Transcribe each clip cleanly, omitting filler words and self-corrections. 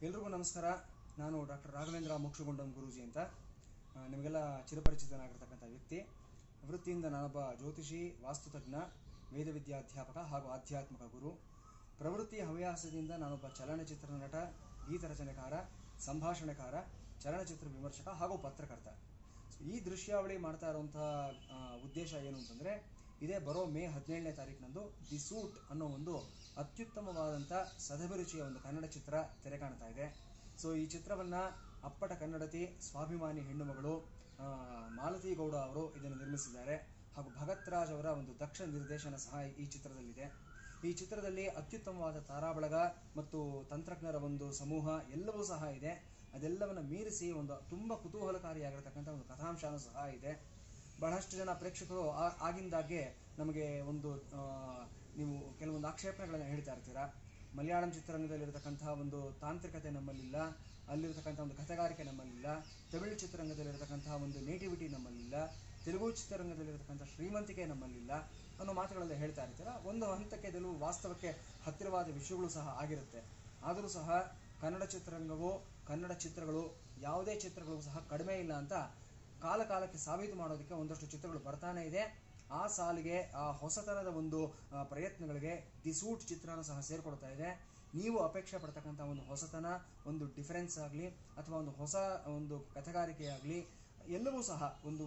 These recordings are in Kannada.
ಎಲ್ರಿಗೂ ನಮಸ್ಕಾರ. ನಾನು ಡಾಕ್ಟರ್ ರಾಘವೇಂದ್ರ ಮೋಕ್ಷಗುಂಡಂ ಗುರೂಜಿ ಅಂತ. ನಿಮಗೆಲ್ಲ ಚಿರಪರಿಚಿತನಾಗಿರ್ತಕ್ಕಂಥ ವ್ಯಕ್ತಿ. ವೃತ್ತಿಯಿಂದ ನಾನೊಬ್ಬ ಜ್ಯೋತಿಷಿ, ವಾಸ್ತುತಜ್ಞ, ವೇದವಿದ್ಯಾಧ್ಯಾಪಕ ಹಾಗೂ ಆಧ್ಯಾತ್ಮಿಕ ಗುರು. ಪ್ರವೃತ್ತಿ ಹವ್ಯಾಸದಿಂದ ನಾನೊಬ್ಬ ಚಲನಚಿತ್ರ ನಟ, ಗೀತರಚನೆಕಾರ, ಸಂಭಾಷಣೆಕಾರ, ಚಲನಚಿತ್ರ ವಿಮರ್ಶಕ ಹಾಗೂ ಪತ್ರಕರ್ತ. ಈ ದೃಶ್ಯಾವಳಿ ಮಾಡ್ತಾ ಇರುವಂತಹ ಉದ್ದೇಶ ಏನು ಅಂತಂದರೆ, ಇದೇ ಬರೋ ಮೇ 17ನೇ ತಾರೀಕಿನಂದು ದಿ ಸೂಟ್ ಅನ್ನೋ ಒಂದು ಅತ್ಯುತ್ತಮವಾದಂಥ ಸದಭಿರುಚಿಯ ಒಂದು ಕನ್ನಡ ಚಿತ್ರ ತೆರೆ ಕಾಣ್ತಾ ಇದೆ. ಸೊ ಈ ಚಿತ್ರವನ್ನು ಅಪ್ಪಟ ಕನ್ನಡತಿ, ಸ್ವಾಭಿಮಾನಿ ಹೆಣ್ಣುಮಗಳು ಮಾಲತಿ ಗೌಡ ಅವರು ಇದನ್ನು ನಿರ್ಮಿಸಿದ್ದಾರೆ. ಹಾಗೂ ಭಗತ್ ರಾಜ್ ಅವರ ಒಂದು ದಕ್ಷ ನಿರ್ದೇಶನ ಸಹ ಈ ಚಿತ್ರದಲ್ಲಿದೆ. ಈ ಚಿತ್ರದಲ್ಲಿ ಅತ್ಯುತ್ತಮವಾದ ತಾರಾಬಳಗ ಮತ್ತು ತಂತ್ರಜ್ಞರ ಒಂದು ಸಮೂಹ ಎಲ್ಲವೂ ಸಹ ಇದೆ. ಅದೆಲ್ಲವನ್ನು ಮೀರಿಸಿ ಒಂದು ತುಂಬ ಕುತೂಹಲಕಾರಿಯಾಗಿರ್ತಕ್ಕಂಥ ಒಂದು ಕಥಾಂಶನೂ ಸಹ ಇದೆ. ಬಹಳಷ್ಟು ಜನ ಪ್ರೇಕ್ಷಕರು ಆಗಿಂದಾಗೆ ನಮಗೆ ನೀವು ಕೆಲವೊಂದು ಆಕ್ಷೇಪಣೆಗಳನ್ನು ಹೇಳ್ತಾ ಇರ್ತೀರಾ. ಮಲಯಾಳಂ ಚಿತ್ರರಂಗದಲ್ಲಿರತಕ್ಕಂತಹ ಒಂದು ತಾಂತ್ರಿಕತೆ ನಮ್ಮಲ್ಲಿಲ್ಲ, ಅಲ್ಲಿರ್ತಕ್ಕಂಥ ಒಂದು ಕಥೆಗಾರಿಕೆ ನಮ್ಮಲ್ಲಿಲ್ಲ. ತಮಿಳು ಚಿತ್ರರಂಗದಲ್ಲಿರತಕ್ಕಂತಹ ಒಂದು ನೇಟಿವಿಟಿ ನಮ್ಮಲ್ಲಿಲ್ಲ, ತೆಲುಗು ಚಿತ್ರರಂಗದಲ್ಲಿರತಕ್ಕಂಥ ಶ್ರೀಮಂತಿಕೆ ನಮ್ಮಲ್ಲಿಲ್ಲ ಅನ್ನೋ ಮಾತುಗಳೆಲ್ಲ ಹೇಳ್ತಾ ಇರ್ತೀರ. ಒಂದು ಹಂತಕ್ಕೆ ಇದೆಲ್ಲೂ ವಾಸ್ತವಕ್ಕೆ ಹತ್ತಿರವಾದ ವಿಷಯಗಳು ಸಹ ಆಗಿರುತ್ತೆ. ಆದರೂ ಸಹ ಕನ್ನಡ ಚಿತ್ರರಂಗವು, ಕನ್ನಡ ಚಿತ್ರಗಳು, ಯಾವುದೇ ಚಿತ್ರಗಳು ಸಹ ಕಡಿಮೆ ಇಲ್ಲ ಅಂತ ಕಾಲಕ್ಕೆ ಸಾಬೀತು ಮಾಡೋದಕ್ಕೆ ಒಂದಷ್ಟು ಚಿತ್ರಗಳು ಬರ್ತಾನೆ ಇದೆ. ಆ ಸಾಲಿಗೆ, ಆ ಹೊಸತನದ ಒಂದು ಪ್ರಯತ್ನಗಳಿಗೆ ದಿ ಸೂಟ್ ಚಿತ್ರನೂ ಸಹ ಸೇರಿಕೊಡ್ತಾ ಇದೆ. ನೀವು ಅಪೇಕ್ಷೆ ಪಡ್ತಕ್ಕಂಥ ಒಂದು ಹೊಸತನ, ಒಂದು ಡಿಫರೆನ್ಸ್ ಆಗಲಿ ಅಥವಾ ಒಂದು ಹೊಸ ಒಂದು ಕಥೆಗಾರಿಕೆಯಾಗಲಿ, ಎಲ್ಲವೂ ಸಹ ಒಂದು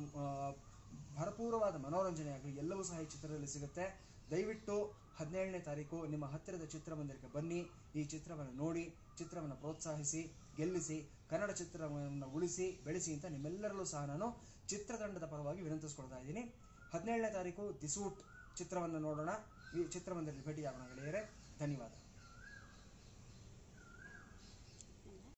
ಭರಪೂರವಾದ ಮನೋರಂಜನೆ ಆಗಲಿ, ಎಲ್ಲವೂ ಸಹ ಈ ಚಿತ್ರದಲ್ಲಿ ಸಿಗುತ್ತೆ. ದಯವಿಟ್ಟು 17ನೇ ತಾರೀಕು ನಿಮ್ಮ ಹತ್ತಿರದ ಚಿತ್ರಮಂದಿರಕ್ಕೆ ಬನ್ನಿ. ಈ ಚಿತ್ರವನ್ನು ನೋಡಿ, ಚಿತ್ರವನ್ನು ಪ್ರೋತ್ಸಾಹಿಸಿ, ಗೆಲ್ಲಿಸಿ, ಕನ್ನಡ ಚಿತ್ರವನ್ನು ಉಳಿಸಿ ಬೆಳೆಸಿ ಅಂತ ನಿಮ್ಮೆಲ್ಲರಲ್ಲೂ ಸಹ ನಾನು ಚಿತ್ರತಂಡದ ಪರವಾಗಿ ವಿನಂತಿಸ್ಕೊಳ್ತಾ ಇದ್ದೀನಿ. 17ನೇ ತಾರೀಕು ದಿ ಸೂಟ್ ಚಿತ್ರವನ್ನು ನೋಡೋಣ. ಈ ಚಿತ್ರಮಂದಿರದಲ್ಲಿ ಭೇಟಿಯಾಗೋಣ ಗೆಳೆಯರೇ. ಧನ್ಯವಾದ.